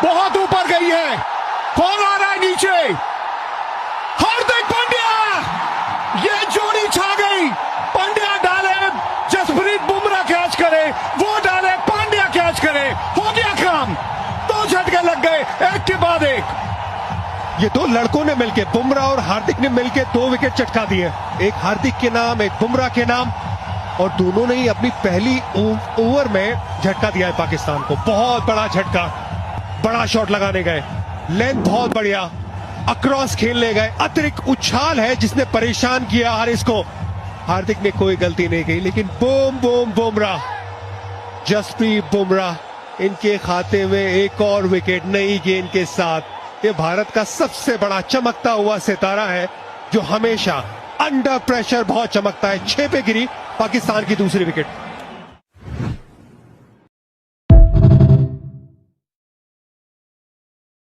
बहुत ऊपर गई है। कौन आ रहा है नीचे? हार्दिक पांड्या, ये जोड़ी छा गई। पांड्या डाले, जसप्रीत बुमराह कैच करे, वो डाले, पांड्या कैच करे, हो गया काम। 2 झटके लग गए, एक के बाद एक। ये दो लड़कों ने मिलकर, बुमराह और हार्दिक ने मिलकर 2 विकेट चटका दिए, एक हार्दिक के नाम, एक बुमराह के नाम, और दोनों ने ही अपनी पहली ओवर में झटका दिया है पाकिस्तान को। बहुत बड़ा झटका, बड़ा शॉट लगाने गए, लेंथ बहुत बढ़िया, अक्रॉस खेलने गए, अतिरिक्त उछाल है जिसने परेशान किया हारिस को। हार्दिक ने कोई गलती नहीं की, लेकिन बूम बूम बुमराह, जसप्रीत बुमराह, इनके खाते में एक और विकेट नई गेंद के साथ। ये भारत का सबसे बड़ा चमकता हुआ सितारा है, जो हमेशा अंडर प्रेशर बहुत चमकता है। 6 पे गिरी पाकिस्तान की दूसरी विकेट।